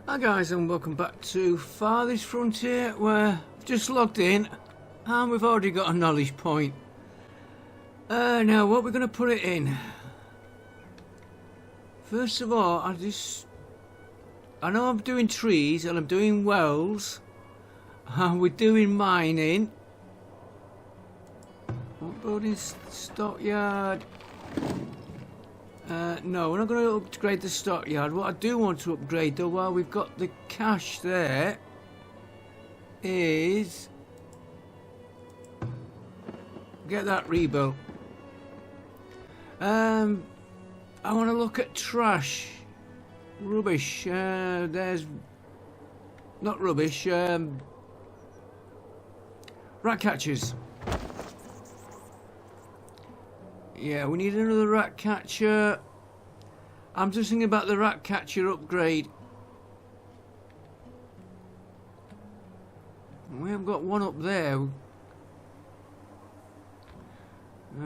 Hi guys, and welcome back to Farthest Frontier, where I've just logged in and we've already got a knowledge point. Now what we're going to put it in. First of all, I know I'm doing trees and I'm doing wells and we're doing mining. Building stockyard. No, we're not going to upgrade the stockyard. What I do want to upgrade, though, while we've got the cash there, is get that rebuilt. I want to look at trash, rubbish. There's not rubbish. Rat catchers. Yeah, we need another rat catcher. I'm just thinking about the rat catcher upgrade. We haven't got one up there. And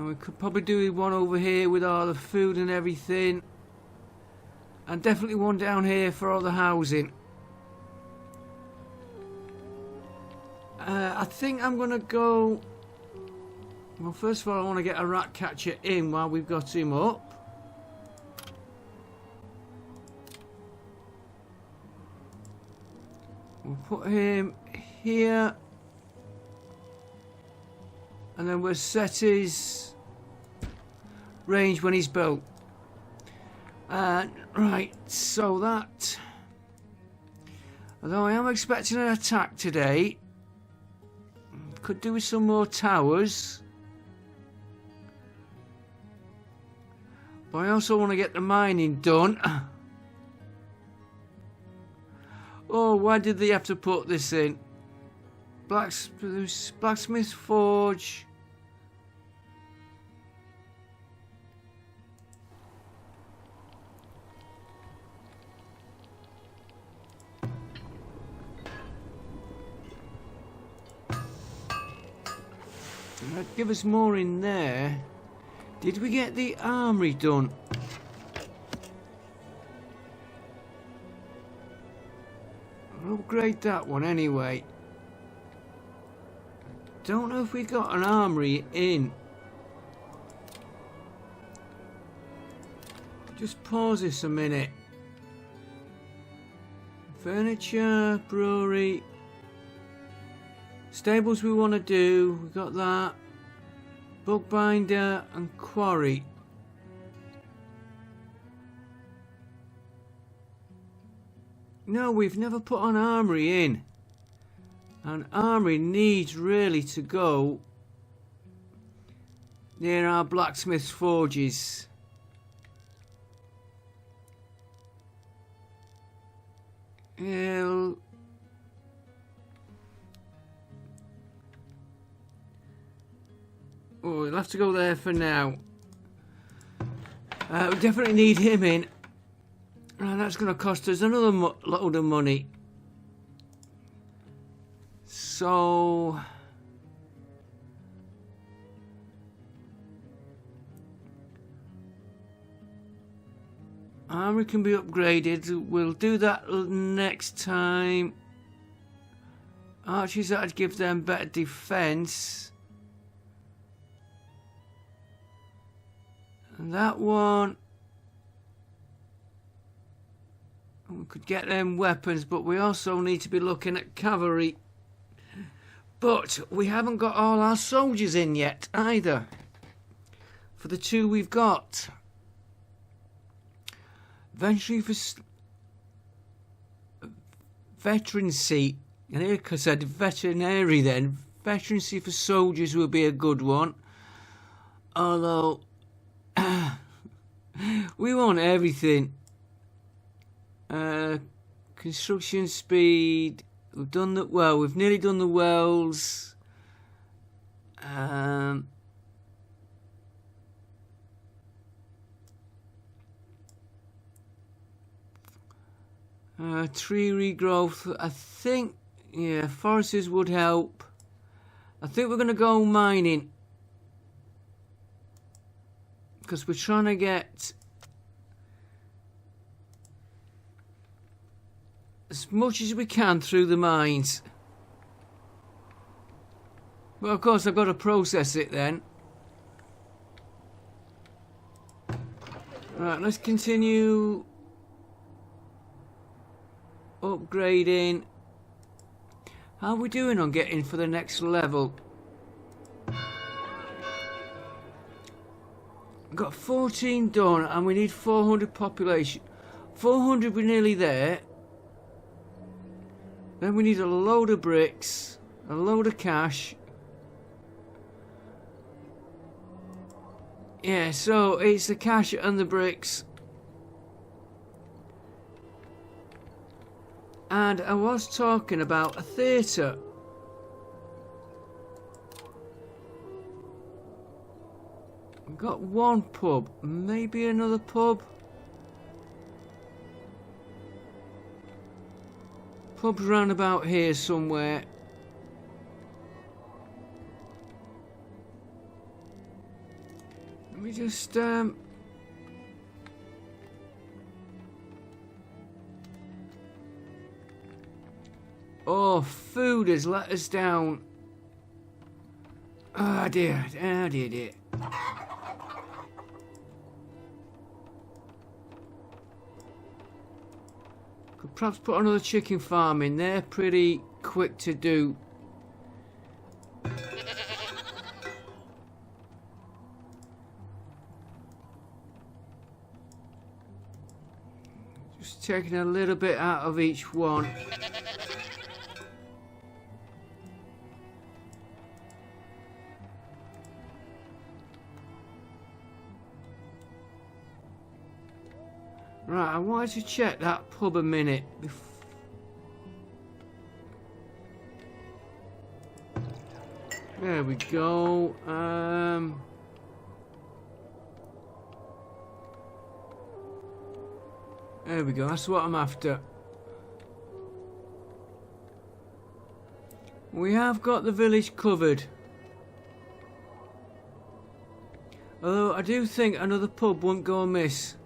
we could probably do one over here with all the food and everything. And definitely one down here for all the housing. I think I'm going to go... Well, first of all, I want to get a rat catcher in while we've got him up. We'll put him here. And then we'll set his range when he's built. Right, so that... Although I am expecting an attack today. Could do with some more towers. But I also want to get the mining done. Oh, why did they have to put this in? Blacksmith forge. That'd give us more in there. Did we get the armory done? I'll upgrade that one anyway. Don't know if we got an armory in. Just pause this a minute. Furniture, brewery. Stables we want to do. We got that. Bookbinder and quarry. No, we've never put an armory in. An armory needs really to go near our blacksmith's forges. Oh, we'll have to go there for now. We definitely need him in. And that's going to cost us another load of money. So... Armory can be upgraded. We'll do that next time. Archers, that'd give them better defense. And that one, we could get them weapons, but we also need to be looking at cavalry. But we haven't got all our soldiers in yet either. For the two we've got. Eventually for veterancy, and here I said veterinary then. Veterancy for soldiers will be a good one. Although we want everything. Construction speed. We've done the well. We've nearly done the wells. Tree regrowth. I think, yeah, forests would help. I think we're going to go mining. Because we're trying to get as much as we can through the mines. But of course I've got to process it then. Right, let's continue upgrading. How are we doing on getting for the next level? Got 14 done and we need 400 population. 400, we're nearly there. Then we need a load of bricks, a load of cash. Yeah, so it's the cash and the bricks. And I was talking about a theatre. We've got one pub, maybe another pub. Pub's round about here somewhere. Let me just oh, food has let us down. Oh dear, oh dear, dear. Could perhaps put another chicken farm in there, pretty quick to do. Just taking a little bit out of each one. Right, I wanted to check that pub a minute. There we go. There we go, that's what I'm after. We have got the village covered. Although I do think another pub won't go amiss.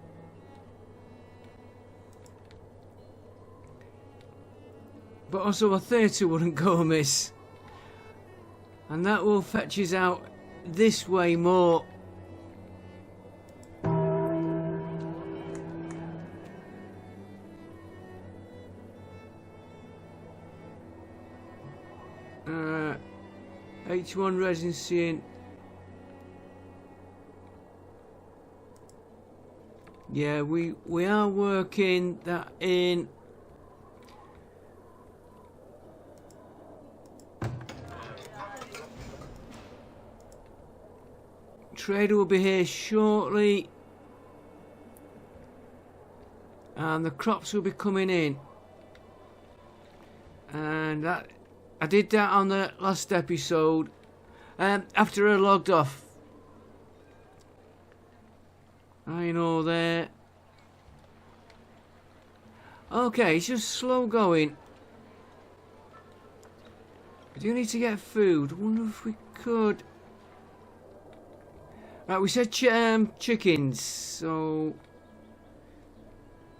But also a theatre wouldn't go amiss. And that will fetch us out this way more. H1 residency in. Yeah, we are working that in. Trader will be here shortly. And the crops will be coming in. And that I did that on the last episode. After I logged off. I know there. Okay, it's just slow going. I do need to get food. I wonder if we could. Right, we said chickens, so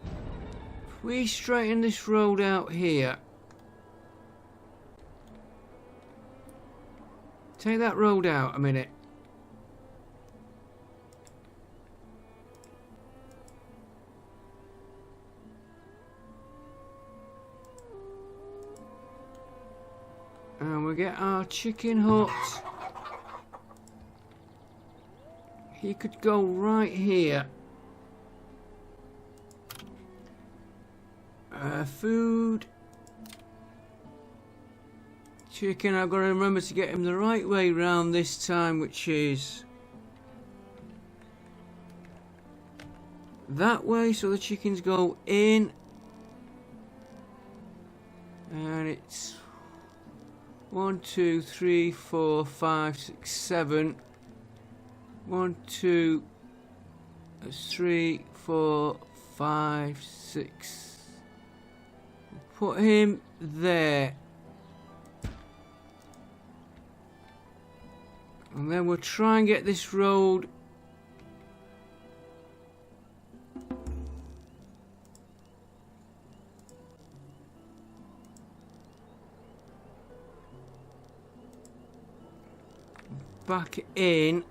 if we straighten this road out here, take that road out a minute. And we get our chicken hut. He could go right here. Food. Chicken, I've got to remember to get him the right way round this time, which is that way, so the chickens go in. And it's 1, 2, 3, 4, 5, 6, 7. 1, 2, 3, 4, 5, 6. Put him there. And then we'll try and get this road. back in.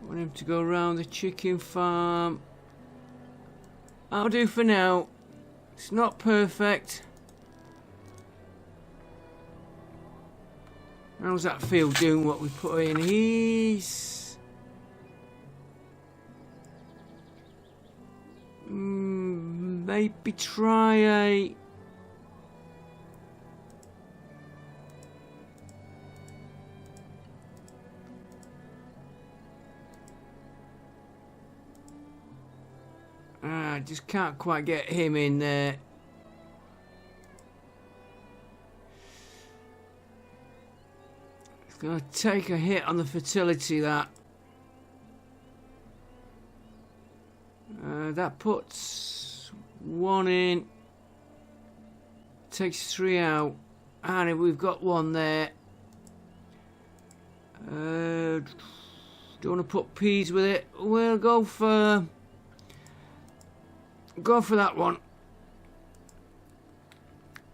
I want him to go around the chicken farm. I'll do for now. It's not perfect. How's that field doing what we put in? He's... maybe try a... I just can't quite get him in there. It's going to take a hit on the fertility, that. That puts 1 in. Takes 3 out. And we've got 1 there. Don't want to put peas with it. We'll go for that one.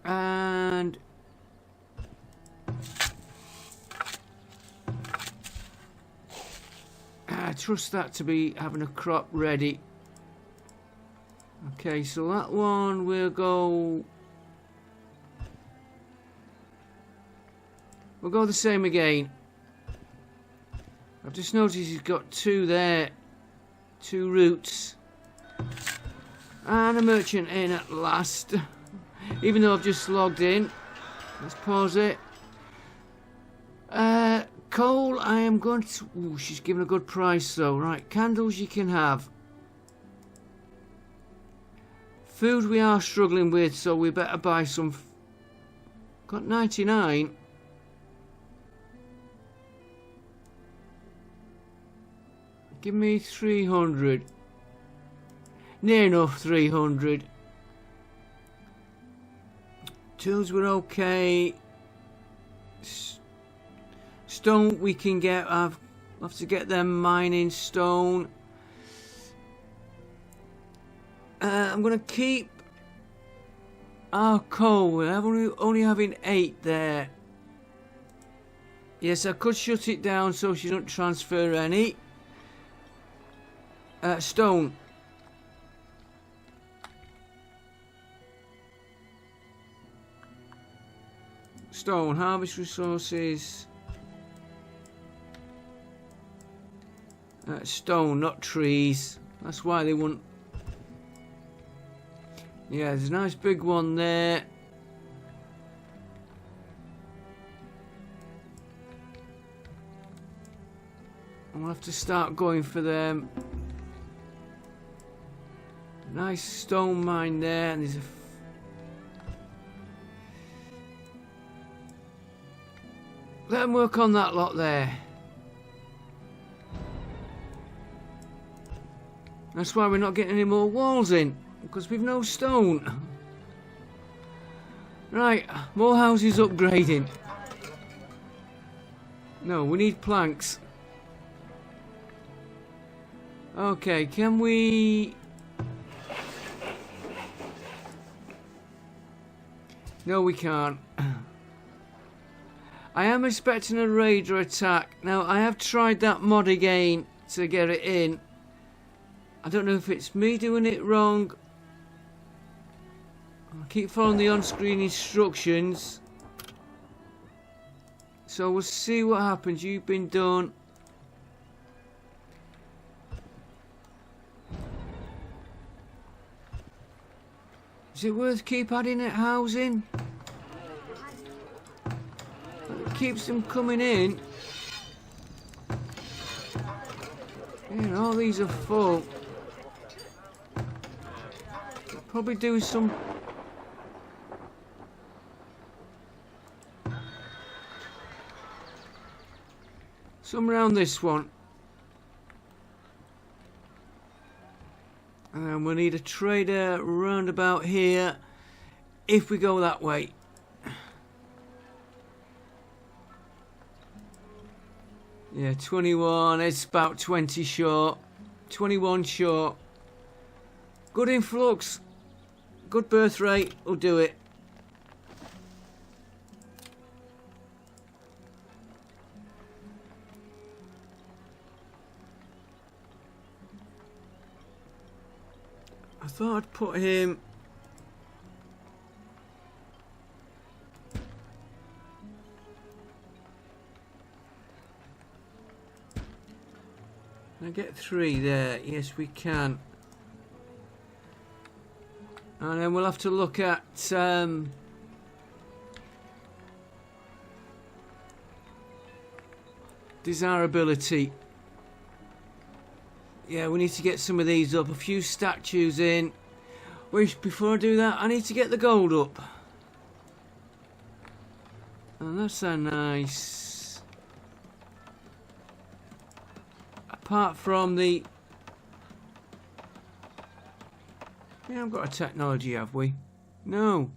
And I trust that to be having a crop ready. Okay, so that one we'll go the same again. I've just noticed he's got 2 there, 2 roots. And a merchant in at last. Even though I've just logged in. Let's pause it. Coal, I am going to... Ooh, she's given a good price though. Right, candles you can have. Food we are struggling with, so we better buy some. Got 99. Give me 300. Near enough 300. Tools were okay. Stone we can get. I've have to get them mining stone. I'm gonna keep our coal. We're only having 8 there. Yes, I could shut it down so she don't transfer any. Stone. Stone, harvest resources. Stone, not trees. That's why they wouldn't. Yeah, there's a nice big one there. I'll have to start going for them. Nice stone mine there, and there's a... Let them work on that lot there. That's why we're not getting any more walls in, because we've no stone. Right, more houses upgrading. No, we need planks. Okay, can we... No, we can't. I am expecting a raider attack. Now, I have tried that mod again to get it in. I don't know if it's me doing it wrong. I keep following the on-screen instructions. So we'll see what happens. You've been done. Is it worth keep adding it housing? It keeps them coming in. Yeah, all these are full. Probably do some... some around this one. And we'll need a trader round about here if we go that way. Yeah, 21, it's about 20 short. 21 short. Good influx. Good birth rate will do it. I thought I'd put him... Can I get 3 there? Yes, we can. And then we'll have to look at... desirability. Yeah, we need to get some of these up. A few statues in. Wait, before I do that, I need to get the gold up. And that's so nice. Apart from the... We haven't got a technology, have we? No.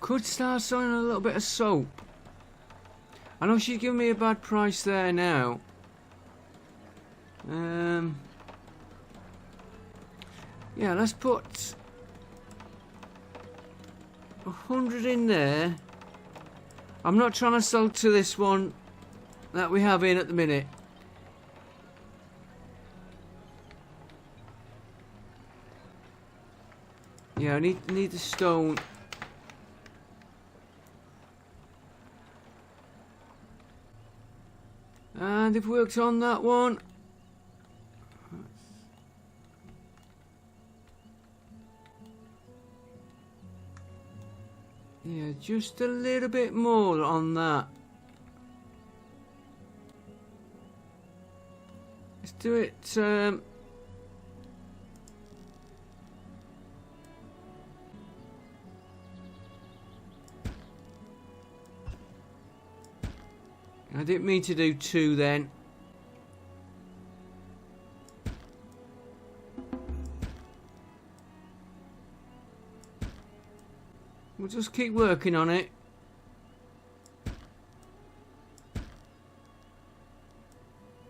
Could start selling a little bit of soap. I know she's giving me a bad price there now. Yeah, let's put 100 in there. I'm not trying to sell to this one that we have in at the minute. Yeah, I need the stone. And they've worked on that one. Yeah, just a little bit more on that. Let's do it. I didn't mean to do 2 then. We'll just keep working on it.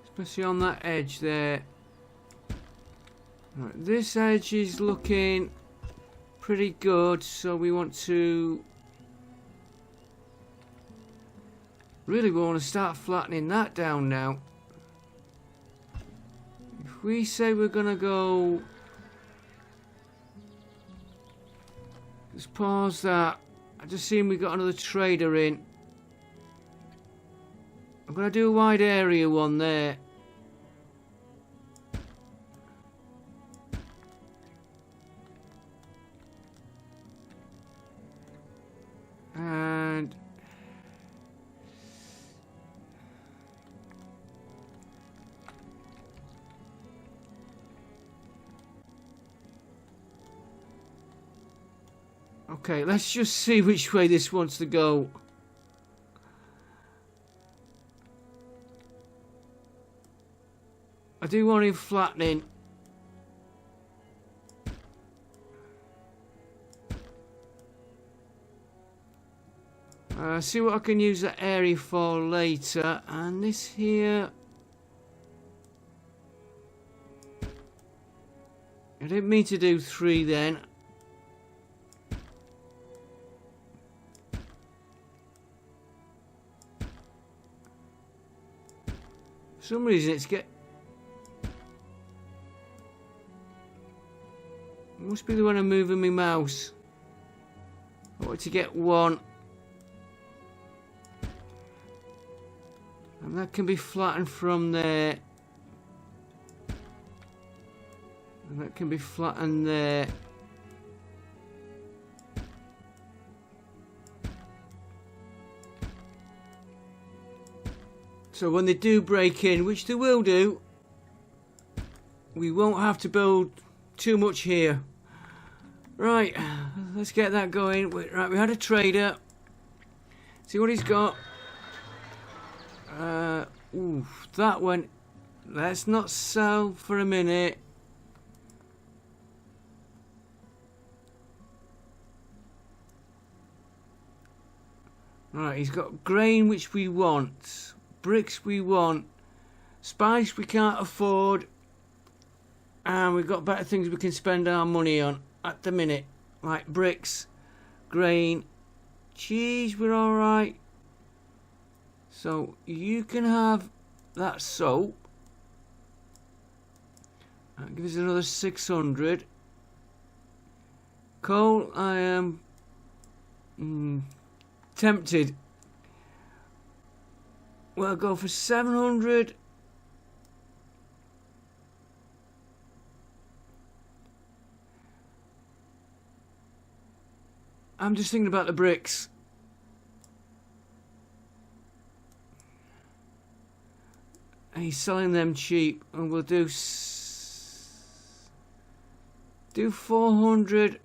Especially on that edge there. Right, this edge is looking pretty good, so we want to... Really, we want to start flattening that down now. If we say we're going to go... Let's pause that. I just seen we got another trader in. I'm going to do a wide area one there. And... Okay, let's just see which way this wants to go. I do want him flattening. See what I can use that area for later. And this here... I didn't mean to do 3 then. For some reason it's get... It must be the one I'm moving my mouse. I want to get 1. And that can be flattened from there. And that can be flattened there. So when they do break in, which they will do, we won't have to build too much here. Right, let's get that going. Right, we had a trader. See what he's got. Ooh, that one. Let's not sell for a minute. Right, he's got grain which we want. Bricks we want. Spice we can't afford. And we've got better things we can spend our money on at the minute. Like bricks, grain, Cheese, we're alright. So you can have that soap. That gives us another 600. Coal, I am tempted. Well, I'll go for 700. I'm just thinking about the bricks. And he's selling them cheap, and we'll do 400.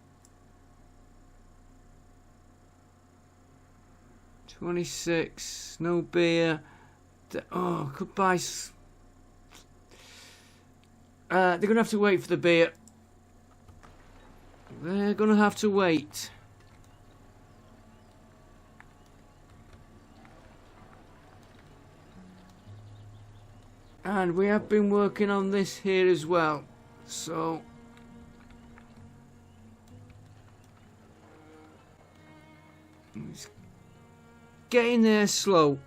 26. No beer. Oh, could buy. They're gonna have to wait for the beer. They're gonna have to wait. And we have been working on this here as well, so it's getting there slow.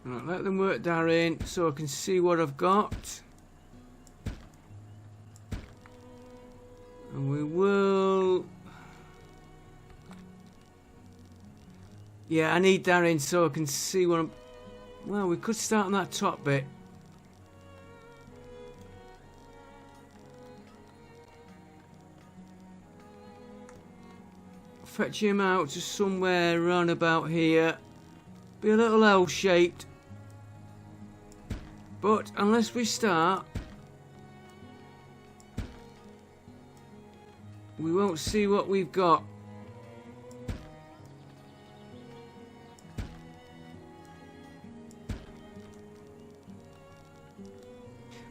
Right, let them work that in so I can see what I've got. And we will... Yeah, I need that in so I can see what I'm... Well, we could start on that top bit. Fetch him out to somewhere around about here. Be a little L-shaped. But unless we start, we won't see what we've got.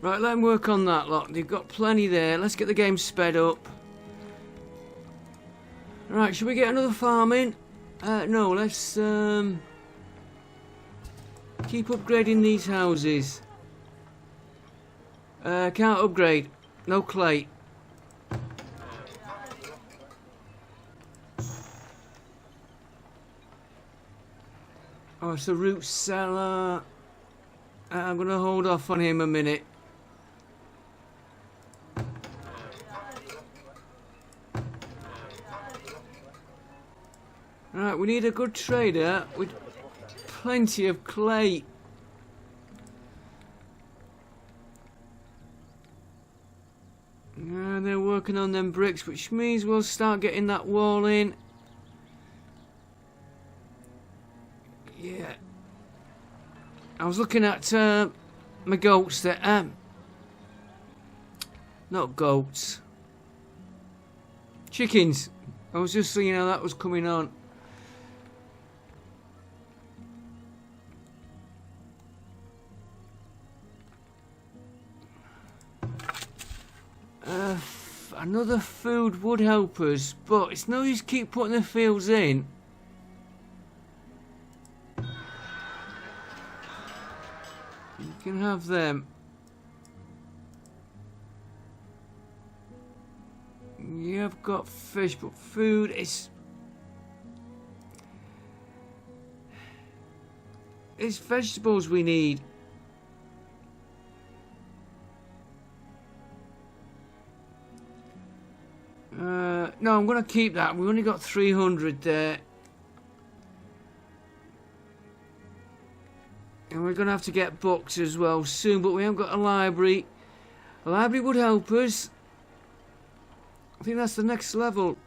Right, let them work on that lot. They've got plenty there. Let's get the game sped up. Right, should we get another farm in? No, let's keep upgrading these houses. Can't upgrade. No clay. Oh, it's a root cellar. I'm going to hold off on him a minute. Right, we need a good trader with plenty of clay. And they're working on them bricks, which means we'll start getting that wall in. Yeah. I was looking at my goats there. Not goats. Chickens. I was just seeing how that was coming on. Another food would help us, but it's no use keep putting the fields in. You can have them. You have got fish, but food is... It's vegetables we need. No, I'm going to keep that. We've only got 300 there. And we're going to have to get books as well soon, but we haven't got a library. A library would help us. I think that's the next level.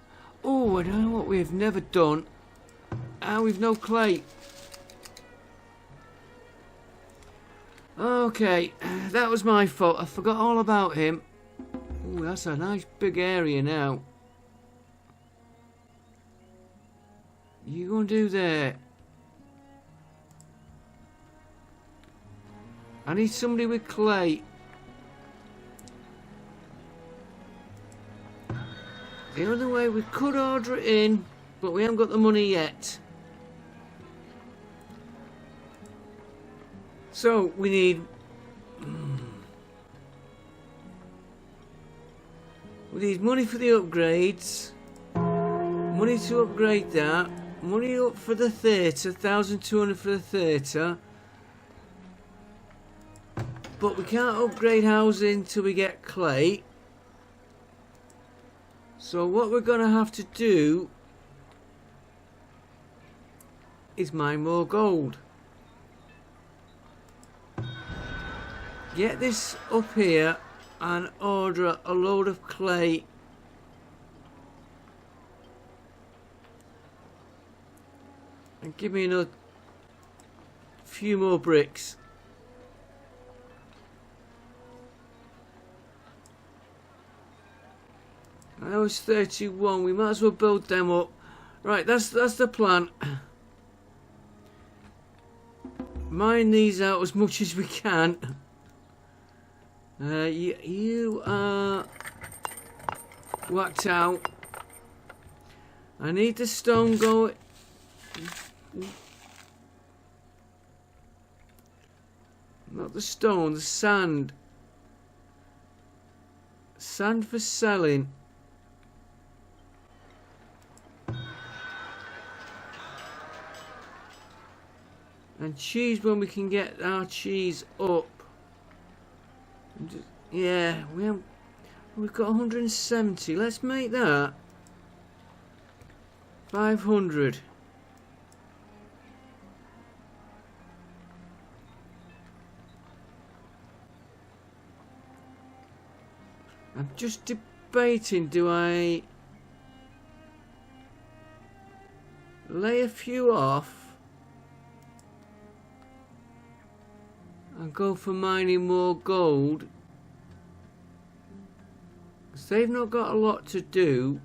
Oh, I know what we've never done. And we've no clay. Okay, that was my fault. I forgot all about him. Oh, that's a nice big area now. You gonna do there? I need somebody with clay. The other way, we could order it in, but we haven't got the money yet. So we need money for the upgrades, money to upgrade that, money up for the theatre, 1,200 for the theatre. But we can't upgrade housing till we get clay. So what we're going to have to do is mine more gold. Get this up here and order a load of clay. And give me another few more bricks. I was 31, we might as well build them up. Right, that's the plan. Mine these out as much as we can. You are whacked out. I need the stone going. Not the stone, the sand. Sand for selling. And cheese when we can get our cheese up. Yeah, we've got 170. Let's make that 500. I'm just debating, do I lay a few off and go for mining more gold? Because they've not got a lot to do.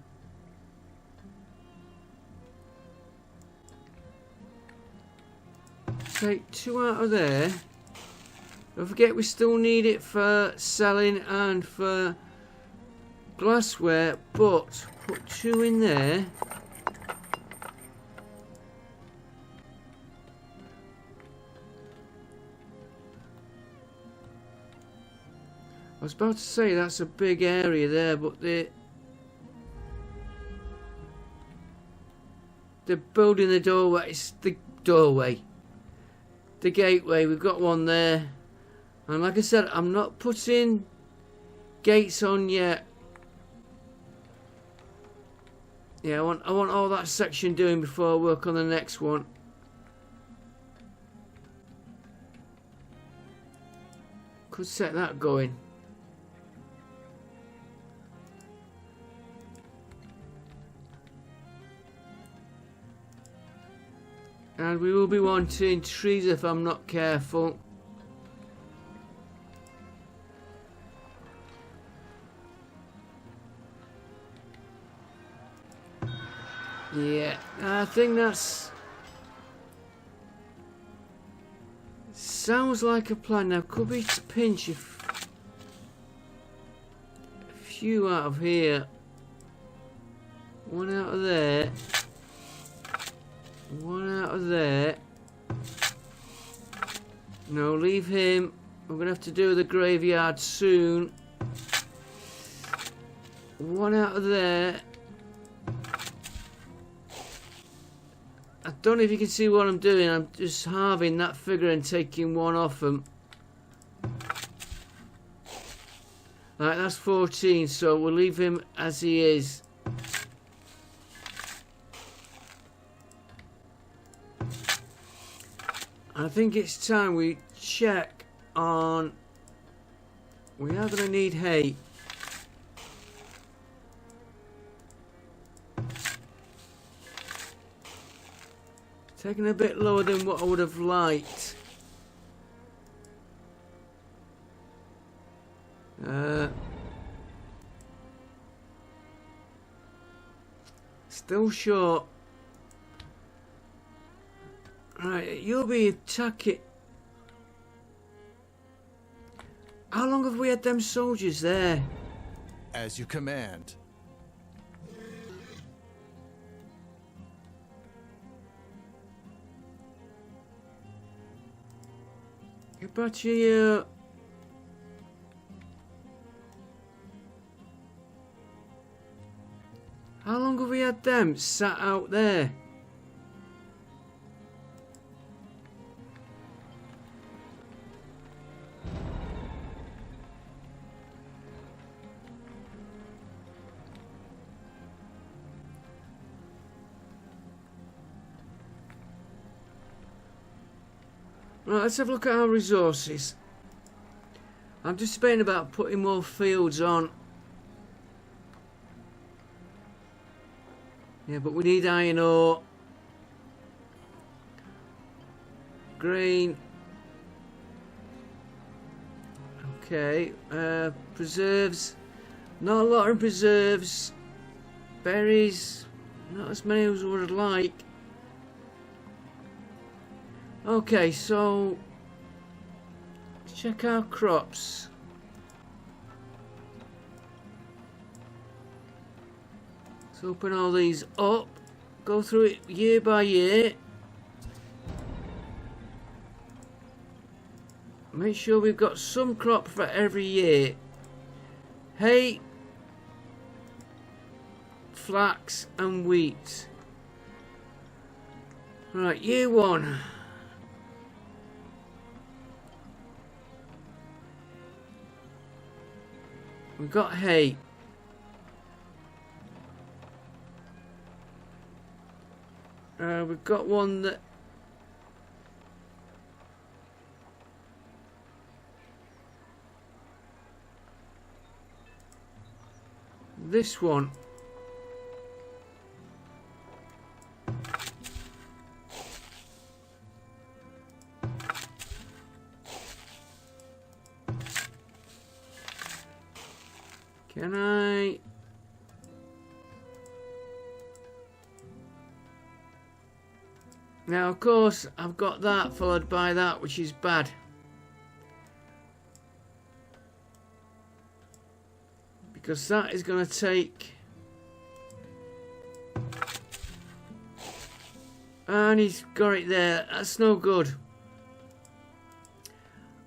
Take 2 out of there. Don't forget we still need it for selling and for glassware, but put 2 in there. I was about to say that's a big area there, but they're building the doorway. It's the doorway, the gateway. We've got one there, and like I said, I'm not putting gates on yet. Yeah, I want all that section doing before I work on the next one. Could set that going. And we will be wanting trees if I'm not careful. Yeah, I think that's... sounds like a plan. Now, could we pinch a few out of here? 1 out of there. 1 out of there. No, leave him. We're going to have to do the graveyard soon. 1 out of there. I don't know if you can see what I'm doing. I'm just halving that figure and taking 1 off them. Right, that's 14, so we'll leave him as he is. I think it's time we check on... we are going to need hay. Taking a bit lower than what I would have liked. Still short. Right, you'll be attacking. How long have we had them soldiers there? As you command. Get back to you. How long have we had them sat out there? Right, let's have a look at our resources. I'm just debating about putting more fields on. Yeah, but we need iron ore. Grain. Okay, preserves. Not a lot of preserves. Berries. Not as many as I would like. Okay, so let's check our crops. Let's open all these up. Go through it year by year. Make sure we've got some crop for every year. Hay, flax and wheat. Right, year one. We've got hay. We've got one that this one. Can I? Now, of course, I've got that followed by that, which is bad. Because that is going to take... And he's got it there. That's no good.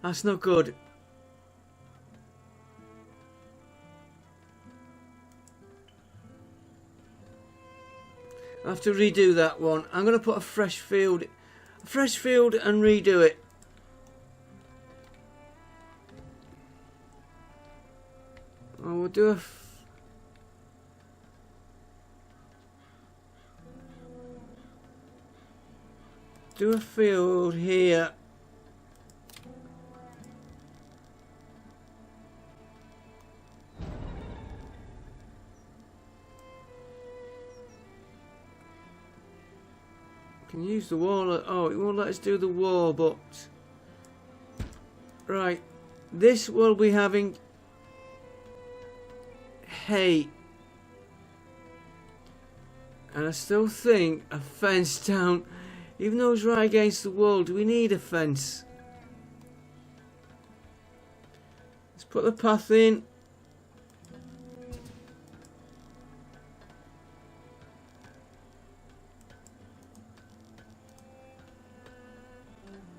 That's not good. I have to redo that one. I'm going to put a fresh field and redo it. Oh, we'll do a field here. Can use the wall. Oh, it won't let us do the wall, but right, this will be having hay, and I still think a fence down, even though it's right against the wall. Do we need a fence? Let's put the path in.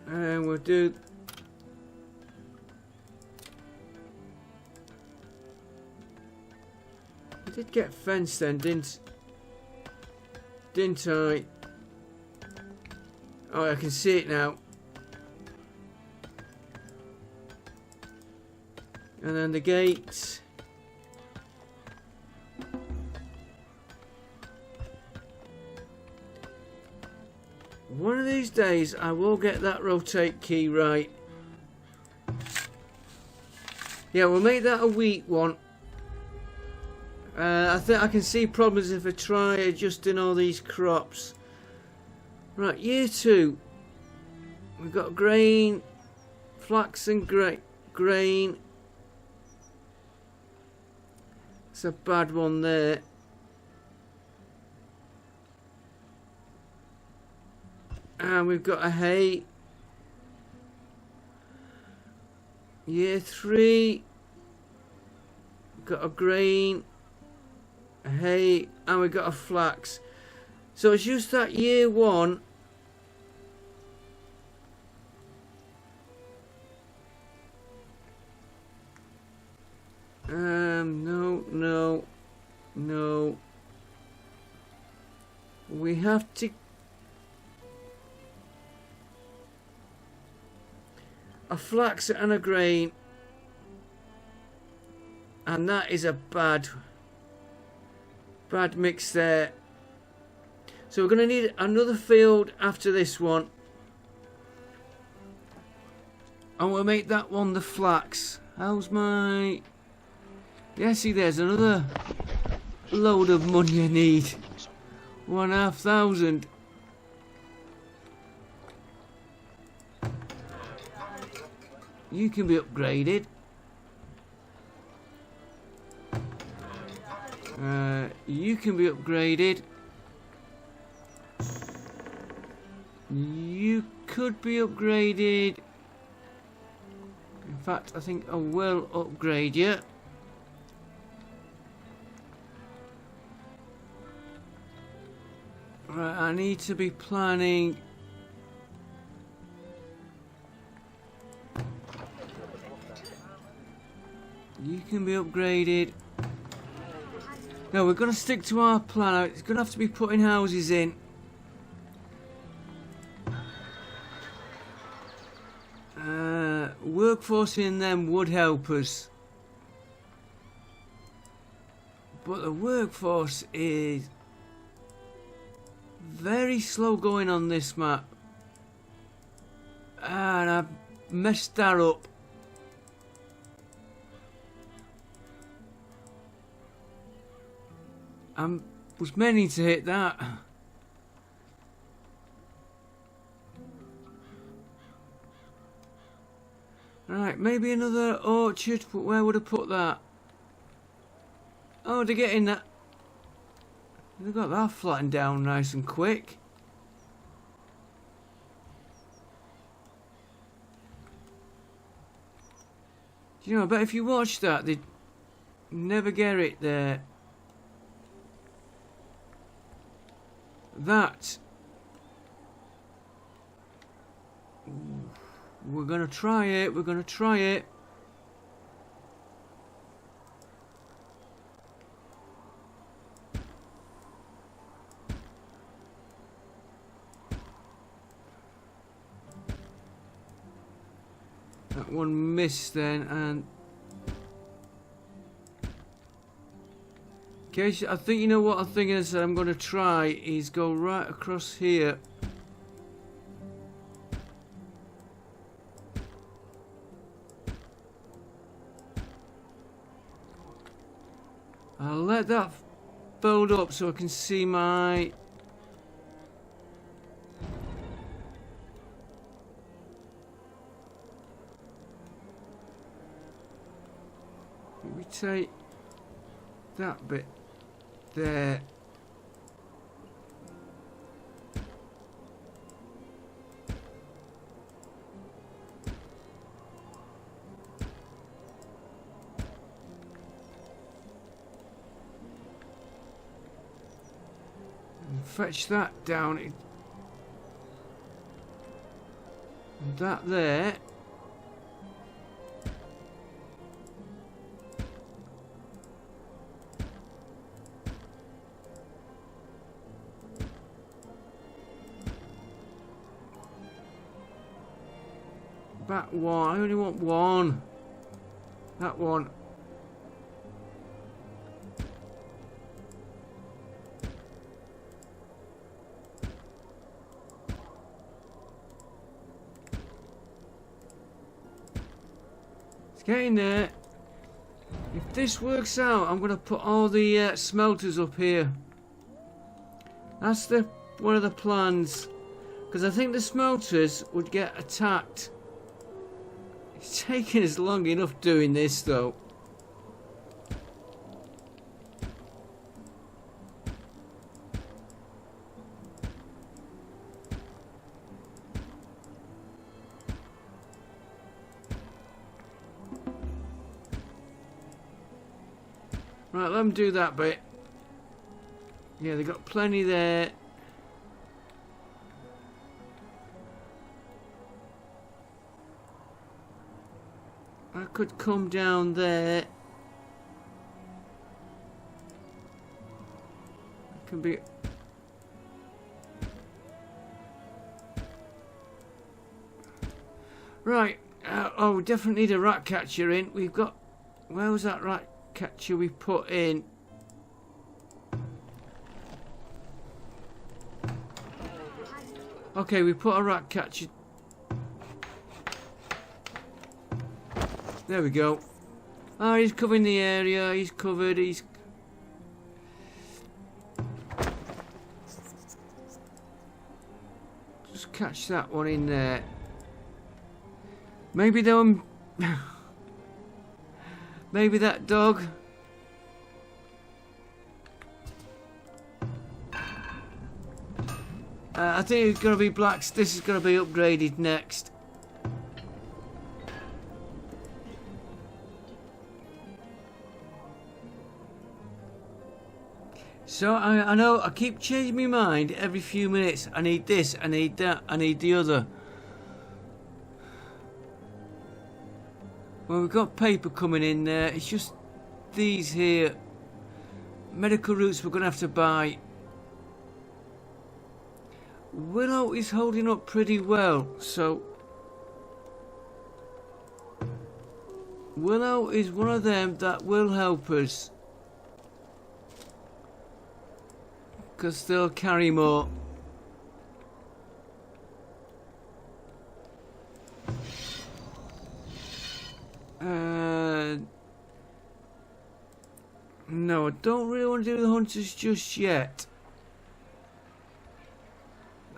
And we'll do... I did get fenced then, didn't I? Oh, I can see it now. And then the gate. One of these days I will get that rotate key right. Yeah, we'll make that a wheat one. I think I can see problems if I try adjusting all these crops. Right, year two. We've got grain, flax and grain. It's a bad one there. And we've got a hay. Year three. We've got a grain, a hay, and we've got a flax. So it's just that year one. have to... A flax and a grain. And that is a bad mix there. So we're going to need another field after this one. And we'll make that one the flax. How's my... Yeah, see, there's another load of money I need. 1,500. You can be upgraded. You can be upgraded. You could be upgraded. In fact, I think I will upgrade you. Right, I need to be planning. You can be upgraded. No, we're going to stick to our plan. It's going to have to be putting houses in. Workforce in them would help us. But the workforce is very slow going on this map. And I've messed that up. I was meaning to hit that. Right, maybe another orchard, but where would I put that? Oh, they're getting that. They've got that flattened down nice and quick. You know, I bet if you watch that, they'd never get it there. That. We're gonna try it, we're gonna try it. That one missed then, and okay, I think you know what I'm thinking is that I'm gonna try is go right across here. I'll let that build up so I can see my... Let me take that bit there. Fetch that down. And that there. That one. I only want one. That one. Getting there. If this works out, I'm going to put all the smelters up here. That's one of the plans. Because I think the smelters would get attacked. It's taking us long enough doing this though. Right, let them do that bit. Yeah, they got plenty there. I could come down there. I can be... Right. Oh, we definitely need a rat catcher in. We've got... Where was that rat catcher we put in? Okay, we put a rat catcher... There we go. Oh, he's covering the area. He's covered. He's... Just catch that one in there. Maybe they were... Maybe that dog... I think it's going to be blacks. This is going to be upgraded next. So I know I keep changing my mind every few minutes. I need this, I need that, I need the other. Well, we've got paper coming in there. It's just these here. Medical routes we're going to have to buy. Willow is holding up pretty well, so... Willow is one of them that will help us. Because they'll carry more. No, I don't really want to do the hunters just yet.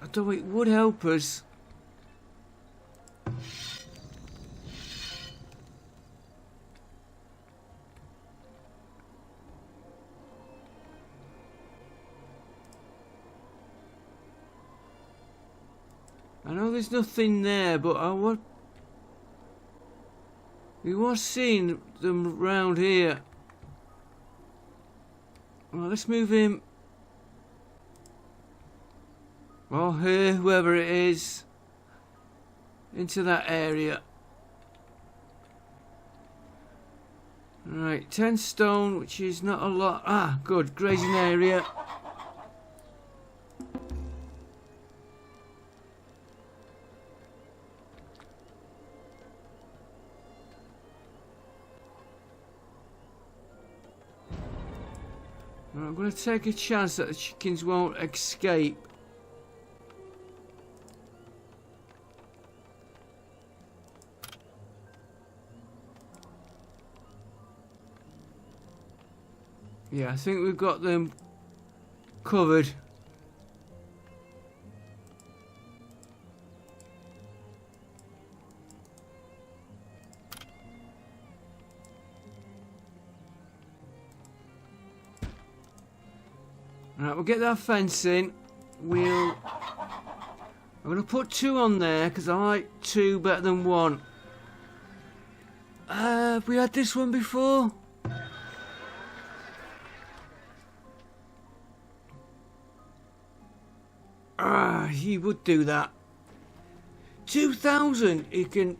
Although it would help us. I know there's nothing there, but we was seeing them round here. Well, let's move him. Or her, whoever it is, into that area. Right, 10 stone, which is not a lot. Ah, good, grazing area. Right, I'm going to take a chance that the chickens won't escape. Yeah, I think we've got them covered. Right, we'll get that fence in. I'm going to put 2 on there because I like 2 better than 1. Have we had this one before? He would do that. 2,000 he can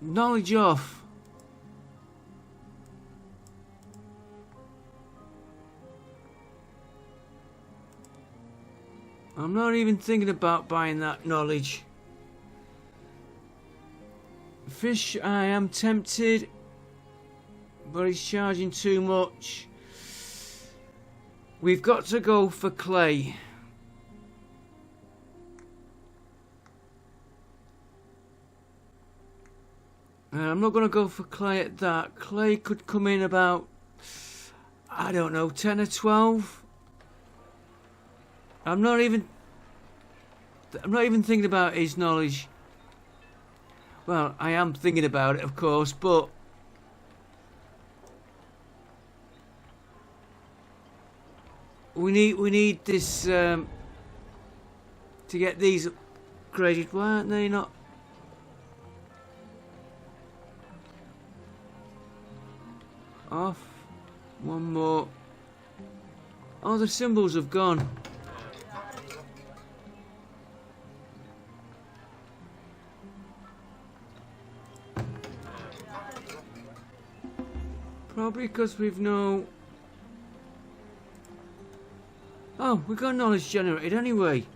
knowledge off. I'm not even thinking about buying that knowledge. Fish, I am tempted, but he's charging too much. We've got to go for clay. I'm not going to go for clay at that. Clay could come in about, I don't know, 10 or 12. I'm not even thinking about his knowledge. Well, I am thinking about it, of course, but we need this to get these upgraded. Why aren't they not? Off. One more. Oh, the symbols have gone. Probably because we've no... Oh, we got knowledge generated anyway.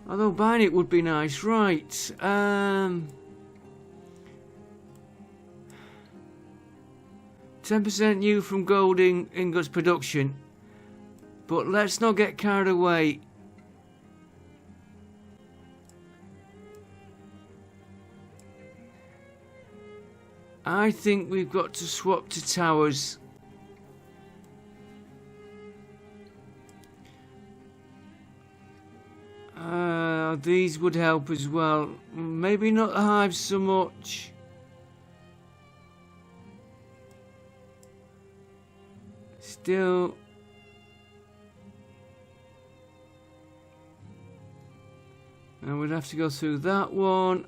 Although buying it would be nice. Right. 10% new from gold ingots production. But let's not get carried away. I think we've got to swap to towers. These would help as well. Maybe not the hives so much. Still. And we'd have to go through that one.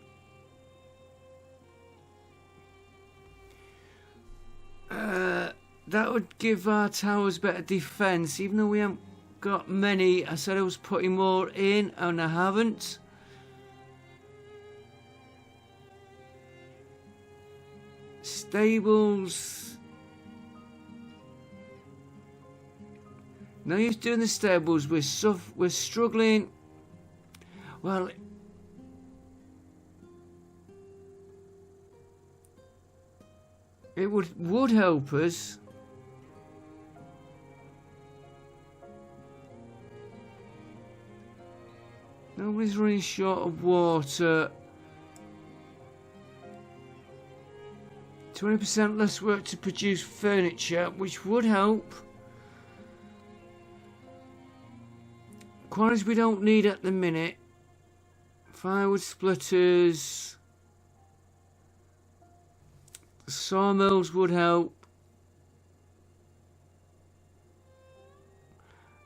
That would give our towers better defense, even though we haven't got many. I said I was putting more in, and I haven't. Stables. No use doing the stables. We're struggling. Well, it would help us. Nobody's running short of water. 20% less work to produce furniture, which would help. Quarries we don't need at the minute. Firewood splitters. Sawmills would help.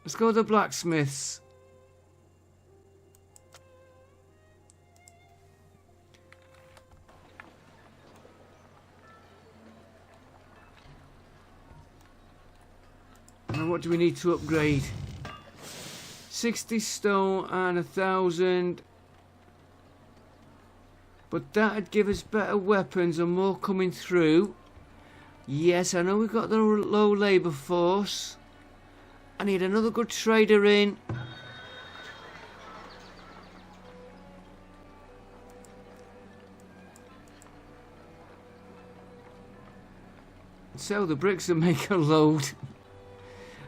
Let's go to the blacksmiths. Now what do we need to upgrade? 60 stone and 1,000. But that'd give us better weapons and more coming through. Yes, I know we've got the low labour force. I need another good trader in. Sell the bricks and make a load.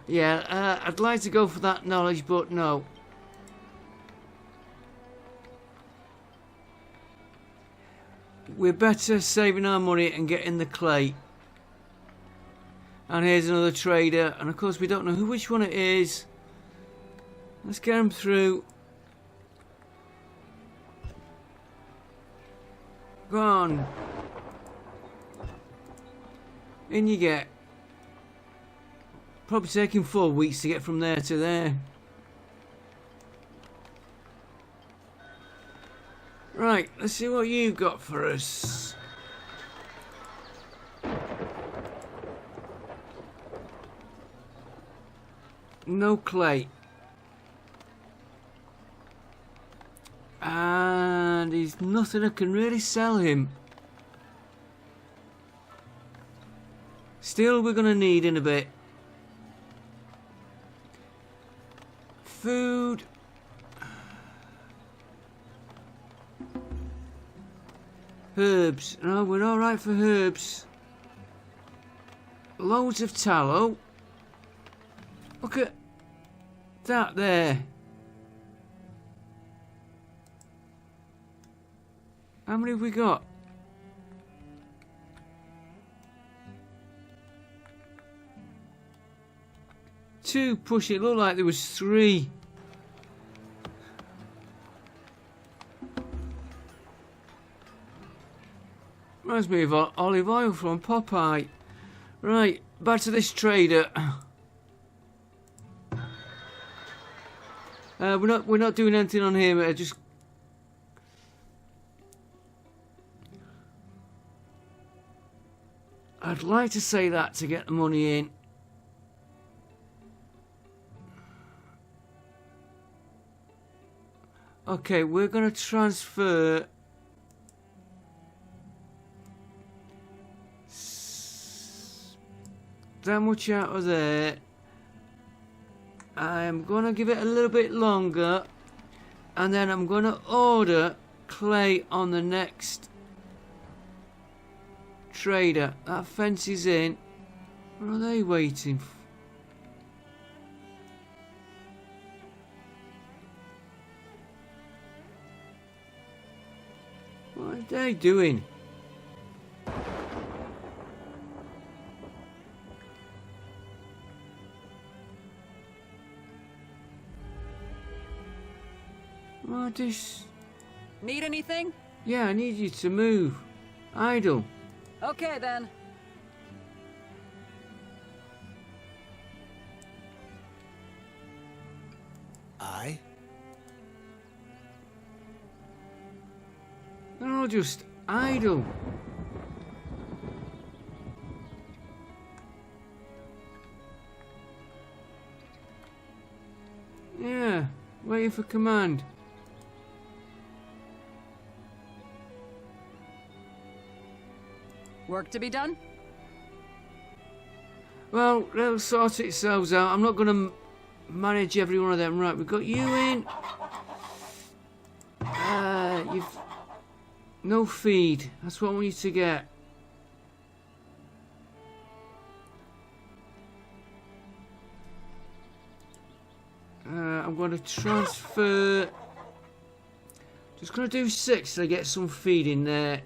Yeah, I'd like to go for that knowledge, but no. We're better saving our money and getting the clay. And here's another trader. And of course we don't know which one it is. Let's get him through. Go on. In you get. Probably taking 4 weeks to get from there to there. Right, let's see what you've got for us. No clay. And there's nothing I can really sell him. Steel we're going to need in a bit. Food. Herbs. No, we're alright for herbs. Loads of tallow. Look at that there. How many have we got? 2 push. It looked like there was 3. Reminds me of olive oil from Popeye. Right, back to this trader. We're not doing anything on him. Just I'd like to say that to get the money in. Okay, we're going to transfer that much out of there. I'm going to give it a little bit longer and then I'm going to order clay on the next trader. That fence is in. What are they waiting for? What are they doing? What is... Need anything? Yeah, I need you to move. Idle. Okay then. I? They're all just idle. Yeah, waiting for command. Work to be done? Well, they'll sort itself out. I'm not going to manage every one of them. Right, we've got you in. You've... No feed. That's what we need to get. I'm going to transfer... Just going to do 6 to get some feed in there.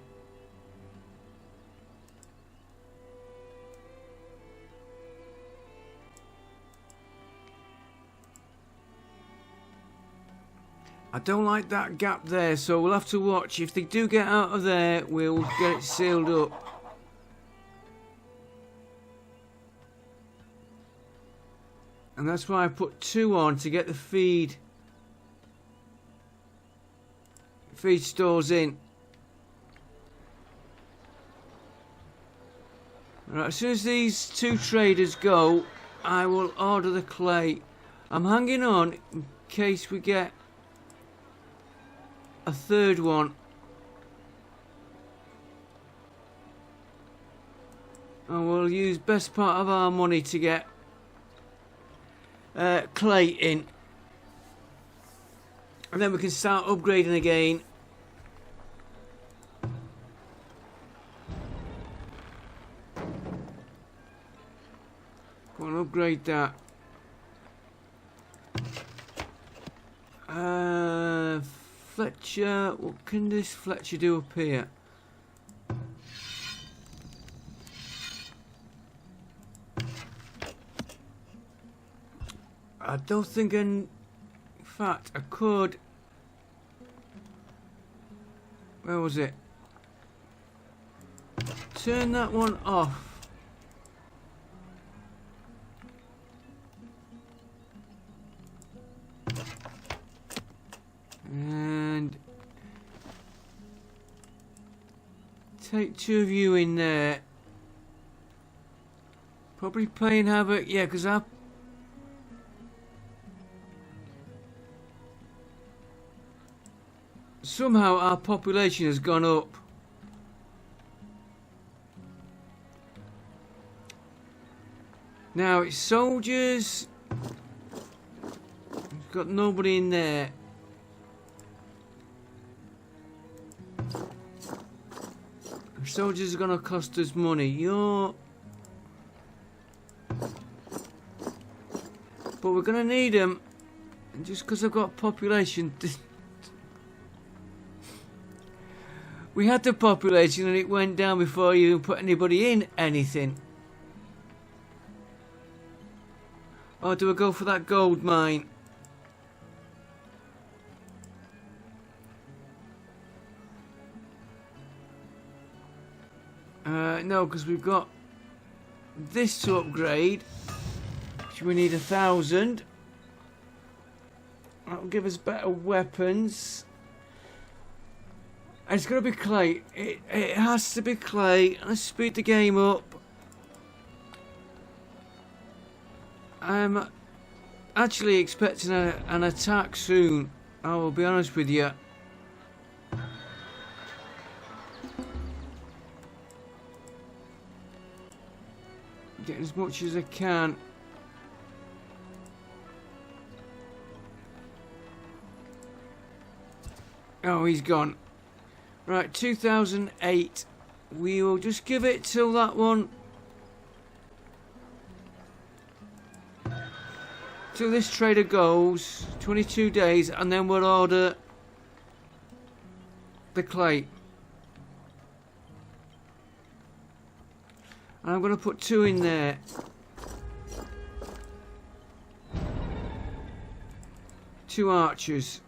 I don't like that gap there, so we'll have to watch. If they do get out of there, we'll get it sealed up. And that's why I put 2 on to get the feed stores in. Right, as soon as these 2 traders go, I will order the clay. I'm hanging on in case we get a 3rd one. And we'll use best part of our money to get clay in. And then we can start upgrading again. Go and upgrade that. Fletcher, what can this Fletcher do up here? I don't think in fact I could. Where was it? Turn that one off. And take 2 of you in there. Probably playing havoc, yeah, because somehow our population has gone up. Now it's soldiers. We've got nobody in there. Soldiers are going to cost us money. But we're going to need them. And just because I've got population... We had the population and it went down before you even put anybody in anything. Or do I go for that gold mine? No, because we've got this to upgrade, which we need 1,000. That'll give us better weapons. And it's going to be clay. It has to be clay. Let's speed the game up. I'm actually expecting an attack soon. I will be honest with you. Get as much as I can. Oh, he's gone. Right, 2008. We will just give it till that one. Till this trader goes. 22 days, and then we'll order the clay. And I'm going to put 2 in there. Two archers.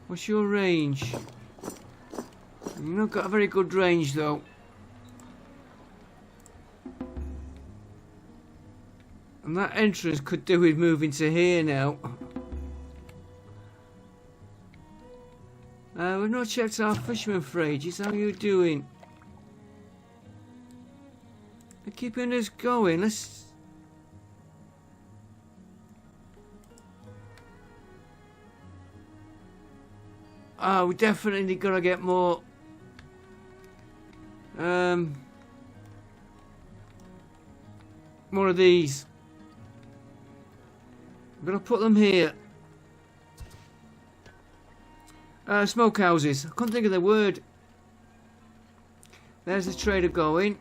What's your range? You've not got a very good range though. And that entrance could do with moving to here now. We've not checked our fisherman for ages. How are you doing? They're keeping us going. Let's... Oh, we definitely gotta get more. More of these. I'm gonna put them here. Smokehouses. I couldn't think of the word. There's the trader going.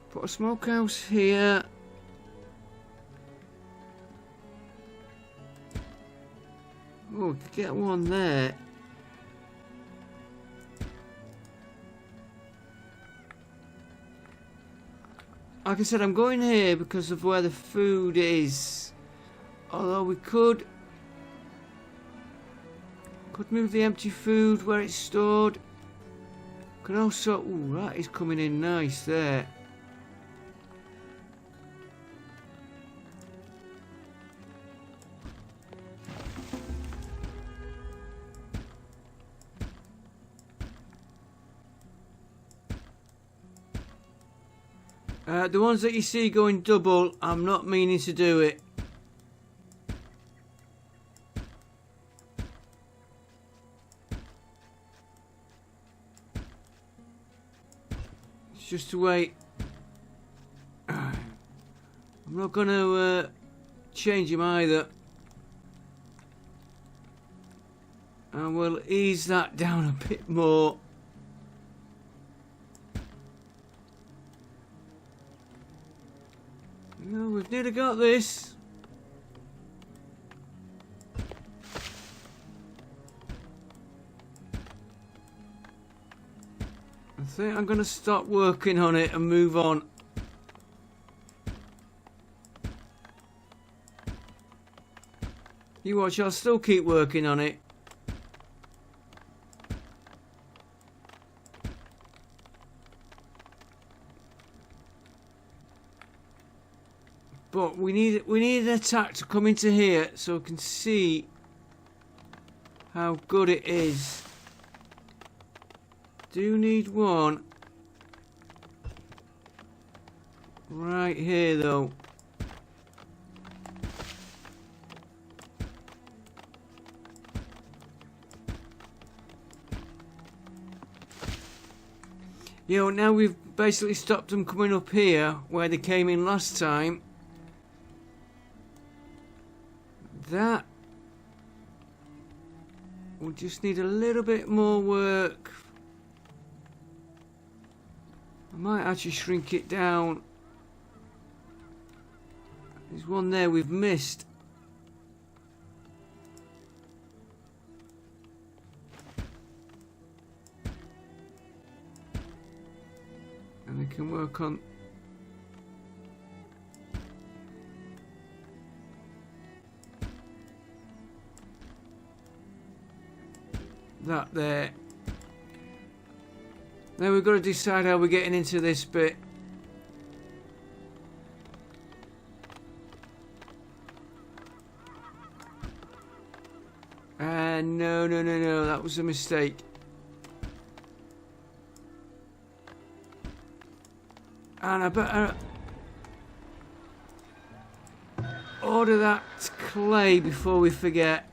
Put a smokehouse here. Oh, get one there. Like I said, I'm going here because of where the food is. Although we could move the empty food where it's stored. Could also... Ooh, that is coming in nice there. The ones that you see going double, I'm not meaning to do it. It's just the way. I'm not going to change him either. And we'll ease that down a bit more. No, we've nearly got this. I think I'm going to stop working on it and move on. You watch, I'll still keep working on it. But we need an attack to come into here so we can see how good it is. Do need one right here though. You know, now we've basically stopped them coming up here where they came in last time. That will just need a little bit more work. I might actually shrink it down. There's one there we've missed. And they can work on that there. Now we've got to decide how we're getting into this bit. No, that was a mistake. And I better order that clay before we forget.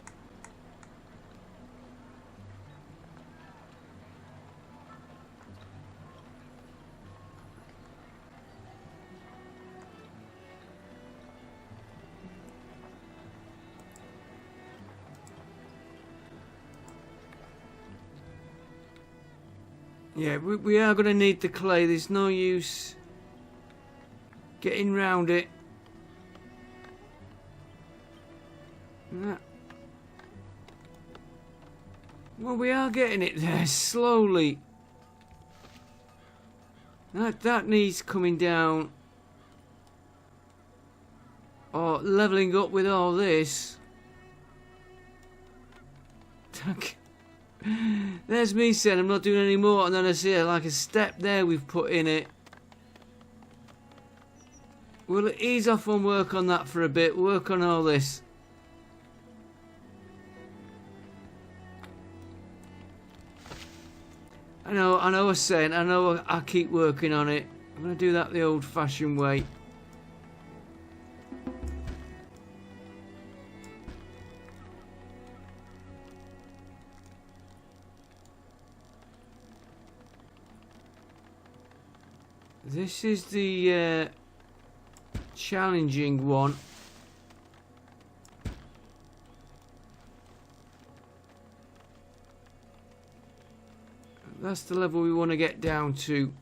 Yeah, we are going to need the clay. There's no use getting round it. That. Well, we are getting it there slowly. That needs coming down. Or levelling up with all this. There's me saying I'm not doing any more, and then I see like a step there we've put in it. We'll ease off on work on that for a bit. Work on all this. I know I was saying, I keep working on it. I'm going to do that the old-fashioned way. This is the challenging one. That's the level we want to get down to.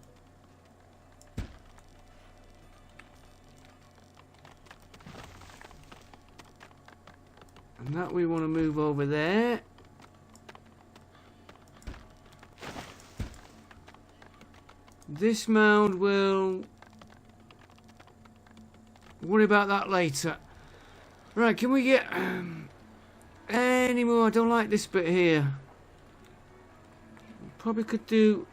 And that we want to move over there. This mound will worry about that later. Right, can we get any more? I don't like this bit here. Probably could do.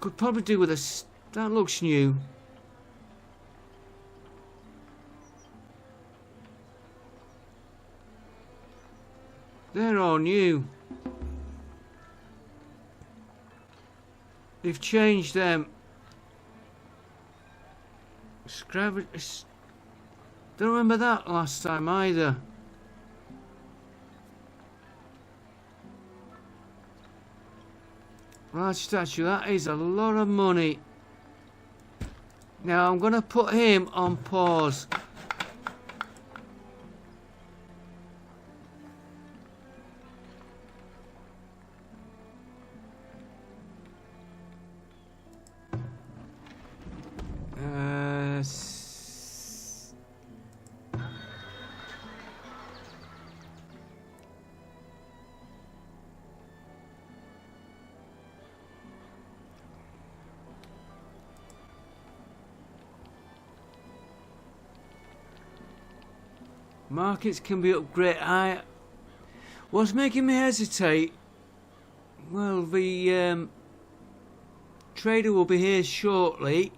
Could probably do with a. That looks new. They're all new. They've changed them. Don't remember that last time either. Large statue, that is a lot of money. Now I'm going to put him on pause. Markets can be upgraded. What's making me hesitate? Well, the trader will be here shortly.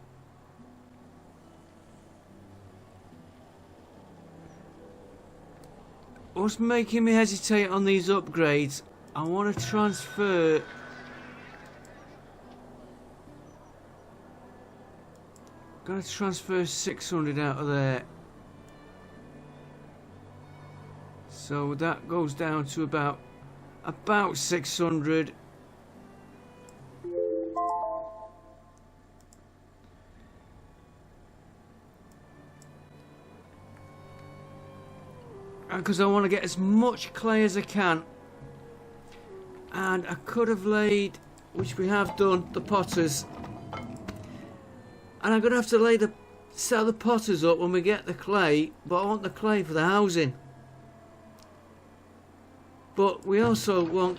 What's making me hesitate on these upgrades? I want to transfer. Gotta transfer 600 out of there. So that goes down to about 600. Because I want to get as much clay as I can. And I could have laid, which we have done, the potters. And I'm going to have to set the potters up when we get the clay. But I want the clay for the housing. But we also want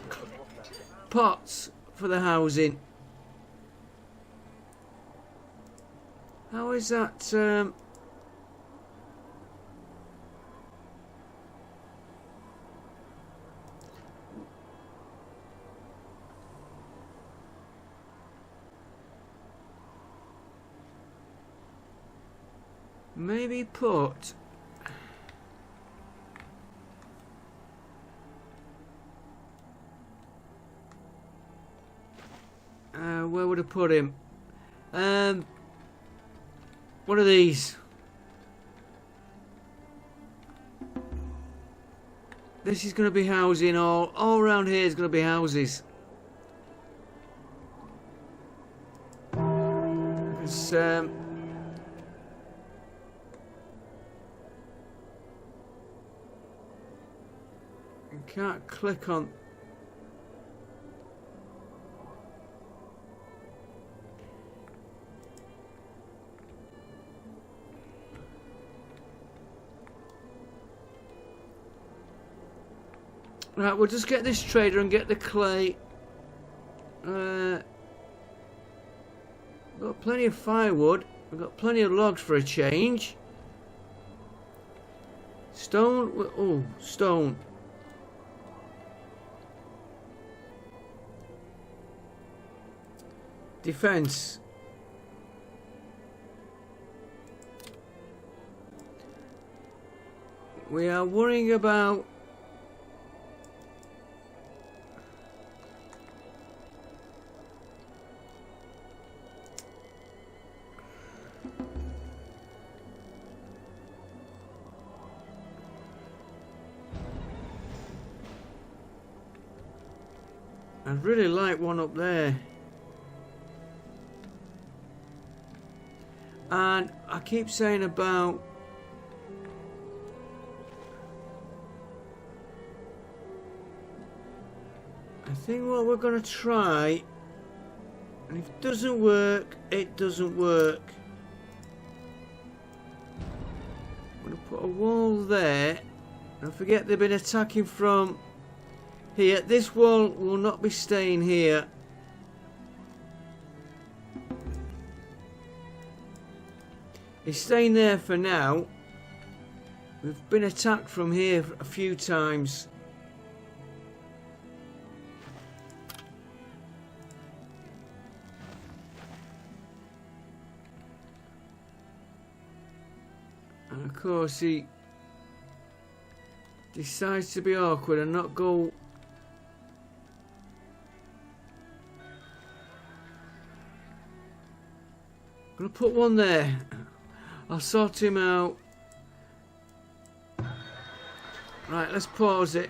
pots for the housing. How is that? Maybe put. Where would I put him? What are these? This is going to be housing. All around here is going to be houses. It's, can't click on. Right, we'll just get this trader and get the clay. We've got plenty of firewood. We've got plenty of logs for a change. Stone. Oh, stone. Defense. We are worrying about I'd really like one up there. And I keep saying about I think what we're going to try, and if it doesn't work, it doesn't work. I'm going to put a wall there. Don't forget they've been attacking from here. This wall will not be staying here. It's staying there for now. We've been attacked from here a few times. And of course he decides to be awkward and not go. I'm gonna put one there. I'll sort him out. Right, let's pause it.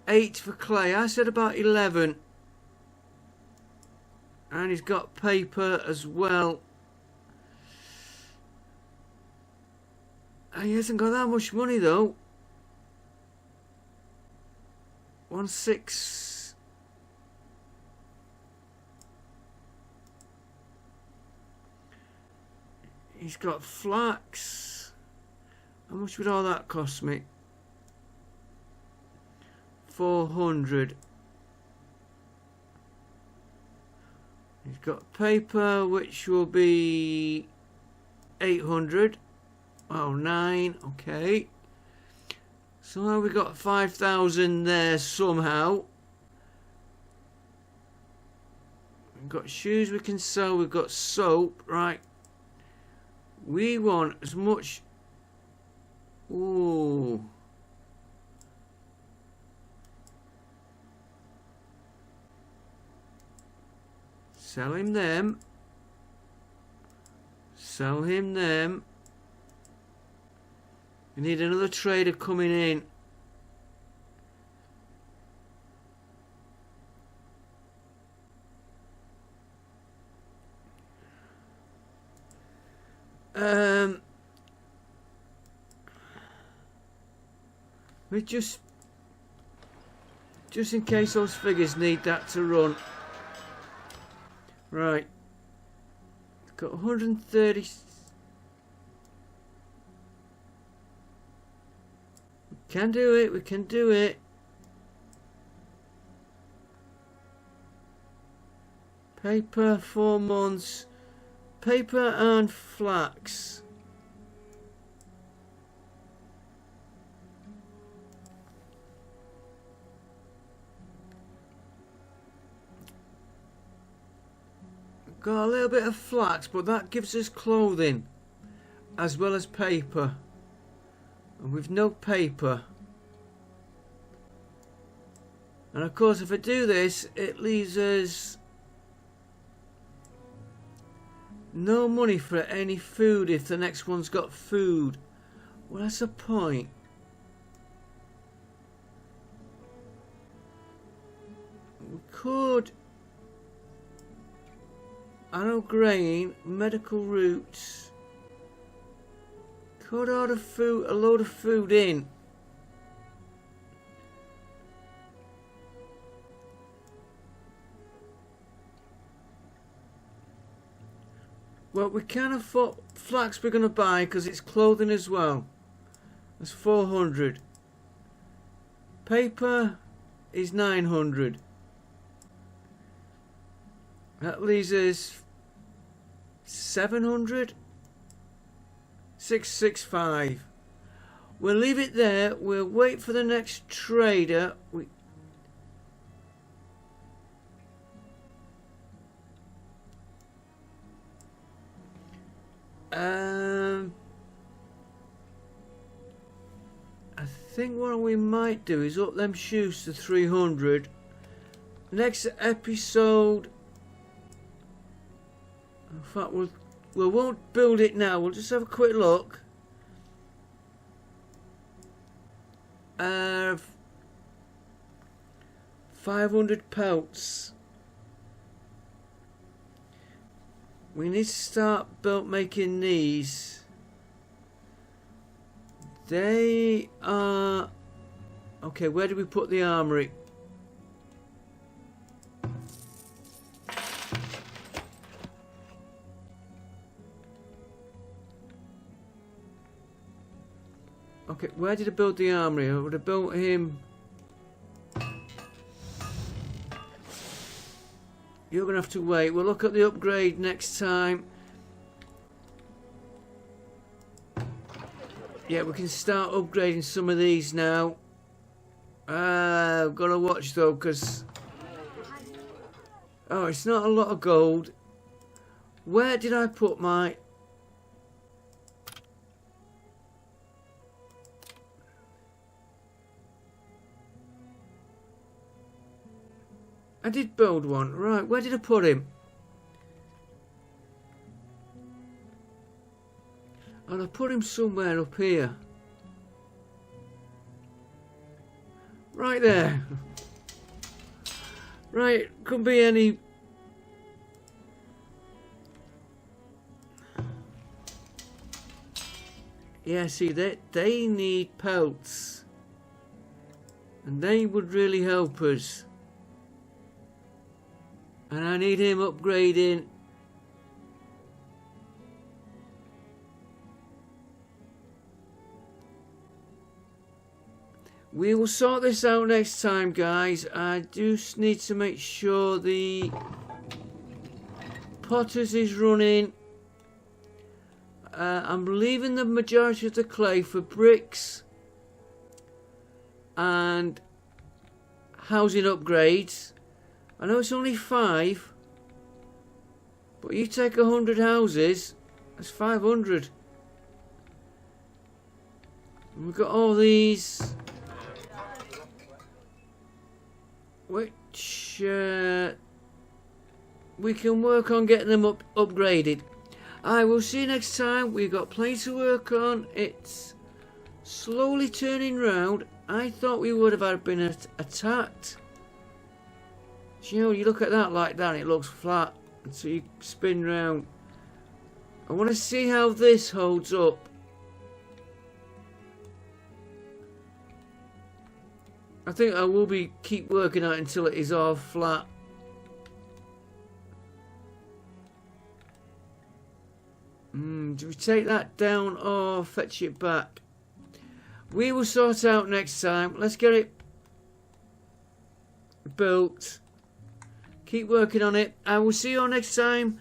8 for clay. I said about 11. And he's got paper as well. He hasn't got that much money though. 1-6. He's got flax. How much would all that cost me? 400. He's got paper, which will be 800. Oh, 9. Okay. Somehow we got 5,000 there somehow. We've got shoes we can sell. We've got soap. Right. We want as much. Ooh. Sell him them. Sell him them. We need another trader coming in. We just in case those figures need that to run. Right. Got 130. We can do it. We can do it. Paper 4 months. Paper and flax. Got a little bit of flax, but that gives us clothing as well as paper. And with no paper. And of course, if I do this, it leaves us no money for any food if the next one's got food. Well, that's the point. We could arrow grain, medical roots, Could order food, a load of food in. Well, we can't afford flax. We're going to buy because it's clothing as well. That's 400. Paper is 900. That leaves us 700. 665. We'll leave it there. We'll wait for the next trader. I think what we might do is up them shoes to 300. Next episode. In fact, we won't build it now. We'll just have a quick look. 500 pelts. We need to start making these. They are... Okay, where do we put the armory? Okay, where did I build the armory? I would have built him... You're going to have to wait. We'll look at the upgrade next time. Yeah, we can start upgrading some of these now. I've got to watch though, because... Oh, it's not a lot of gold. Where did I put my... I did build one. Right, where did I put him? And I put him somewhere up here. Right there. Right, could be any... Yeah, see, they need pelts. And they would really help us. And I need him upgrading. We will sort this out next time, guys. I just need to make sure the Potters is running. I'm leaving the majority of the clay for bricks and housing upgrades. I know it's only 5, but you take 100 houses, that's 500. And we've got all these, which we can work on getting them upgraded. I will see you next time. We've got plenty to work on. It's slowly turning round. I thought we would have been attacked. You know, you look at that like that and it looks flat, and so you spin round. I want to see how this holds up. I think I will keep working on it until it is all flat. Do we take that down or fetch it back? We will sort out next time. Let's get it built. Keep working on it. I will see you all next time.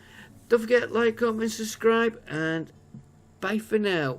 Don't forget, like, comment, subscribe, and bye for now.